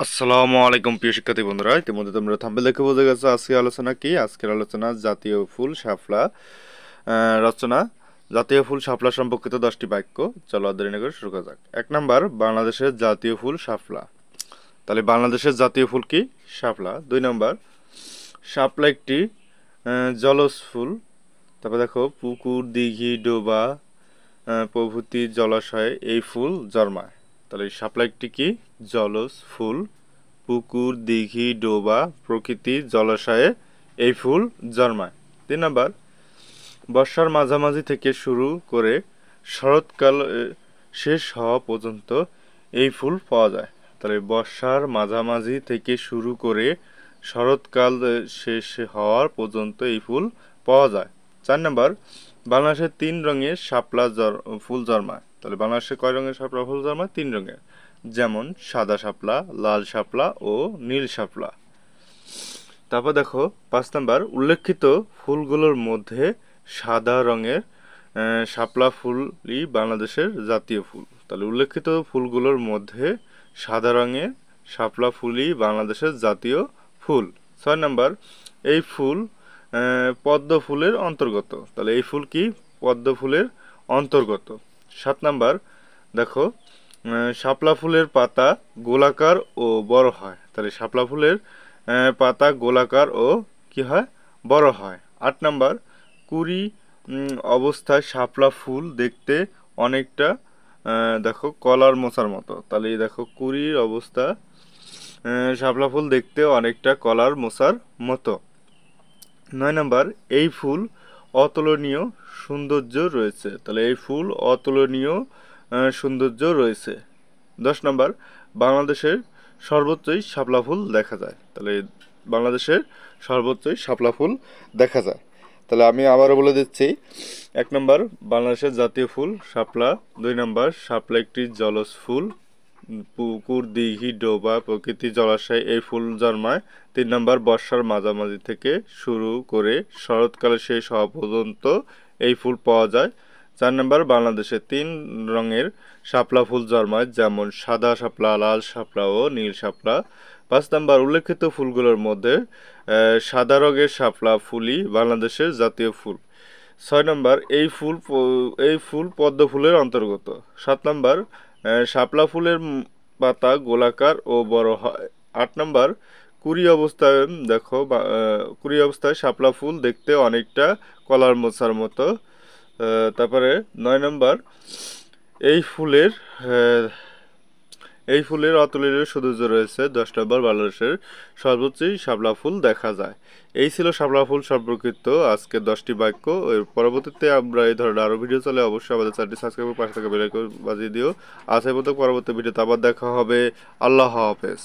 আসসালামু আলাইকুম প্রিয় শিক্ষার্থী বন্ধুরা, ইতিমধ্যে তোমরা থাম্বনেল দেখে বুঝে গেছো আজকের আলোচনা কি। আজকের আলোচনা জাতীয় ফুল শাপলা রচনা। জাতীয় ফুল শাপলা সম্পর্কিত 10টি বাক্য। চলো আর দেরি না করে শুরু করা যাক। 1 নাম্বার, বাংলাদেশের জাতীয় ফুল শাপলা। তাহলে বাংলাদেশের জাতীয় ফুল কি? শাপলা। 2 নাম্বার, শাপলা একটি জলজ ফুল। তারপর দেখো, পুকুর, দিঘি, ডোবা প্রভৃতি জলাশয়ে এই ফুল জন্মায়। তাহলে শাপলা একটি কি? জলজ ফুল। পুকুর, দিঘি, ডোবা প্রকৃতি জলাশয়ে এই ফুল জন্মায়। 3 নাম্বার, বর্ষার মাঝামাঝি থেকে শুরু করে শরৎকাল শেষ হওয়া পর্যন্ত এই ফুল পাওয়া যায়। তাহলে বর্ষার মাঝামাঝি থেকে শুরু করে শরৎকাল শেষ হওয়ার পর্যন্ত এই ফুল পাওয়া যায়। 4 নাম্বার, বাংলাদেশের 3 রঙের শাপলা ফুল জন্মায়। তাহলে বাংলাদেশে কয় রঙের শাপলা ফুল জন্মায়? 3 রঙের, যেমন সাদা শাপলা, লাল শাপলা ও নীল শাপলা। তারপর দেখো 5 নাম্বার, উল্লেখিত ফুলগুলোর মধ্যে সাদা রঙের শাপলা ফুলই বাংলাদেশের জাতীয় ফুল। তাহলে উল্লেখিত ফুলগুলোর মধ্যে সাদা রঙের শাপলা ফুলই বাংলাদেশের জাতীয় ফুল। 6 নাম্বার, এই ফুল পদ্ম ফুলের অন্তর্গত। তাহলে এই ফুল কি? পদ্ম ফুলের অন্তর্গত। 7 নাম্বার, দেখো, শাপলা ফুলের পাতা গোলাকার ও বড় হয়। তাহলে শাপলা ফুলের পাতা গোলাকার ও কি হয়? বড় হয়। 8 নাম্বার, কুড়ি অবস্থায় শাপলা ফুল দেখতে অনেকটা দেখো কলার মোচার মতো। তাহলে এই দেখো, কুড়ির অবস্থা শাপলা ফুল দেখতে অনেকটা কলার মোচার মতো। 9 নাম্বার, এই ফুল অতুলনীয় সৌন্দর্য রয়েছে। তাহলে এই ফুল অতুলনীয় সৌন্দর্য রয়েছে। 10 নাম্বার, বাংলাদেশের সর্বোচ্চই শাপলা ফুল দেখা যায়। তাহলে বাংলাদেশের সর্বোচ্চই শাপলা ফুল দেখা যায়। তাহলে আমি আবারও বলে দিচ্ছি। 1 নাম্বার, বাংলাদেশের জাতীয় ফুল শাপলা। 2 নাম্বার, শাপলা একটি জলজ ফুল। পুকুর, দিঘি, ডোবা প্রকৃতি জলাশয়ে এই ফুল জন্মায়। 3 নাম্বার, বর্ষার মাঝামাঝি থেকে শুরু করে শরৎকালে শেষ হওয়া পর্যন্ত এই ফুল পাওয়া যায়। 4 নাম্বার, বাংলাদেশে 3 রঙের শাপলা ফুল জন্মায়, যেমন সাদা শাপলা, লাল শাপলা ও নীল শাপলা। 5 নাম্বার, উল্লেখিত ফুলগুলোর মধ্যে সাদা রঙের শাপলা ফুলই বাংলাদেশের জাতীয় ফুল। 6 নাম্বার, এই ফুল পদ্ম ফুলের অন্তর্গত। 7 নাম্বার, শাপলা ফুলের পাতা গোলাকার ও বড় হয়। 8 নাম্বার, কুড়ি অবস্থায় দেখো কুড়ি অবস্থায় শাপলা ফুল দেখতে অনেকটা কলার মোচার মতো। তারপরে 9 নাম্বার, এই ফুলের অতুলনীয় সৌন্দর্য রয়েছে। 10 নম্বর, বাংলাদেশের সর্বোচ্চই শাপলা ফুল দেখা যায়। এই ছিল শাপলা ফুল সম্পর্কিত আজকে 10টি বাক্য। এর পরবর্তীতে আমরা এই ধরনের আরও ভিডিও চলে অবশ্যই আমাদের চ্যানেলটি সাবস্ক্রাইব করে পাশে থাকা বেল আইকন বাজিয়ে দিও। আজ এই পর্যন্ত, পরবর্তী ভিডিওতে আবার দেখা হবে। আল্লাহ হাফেজ।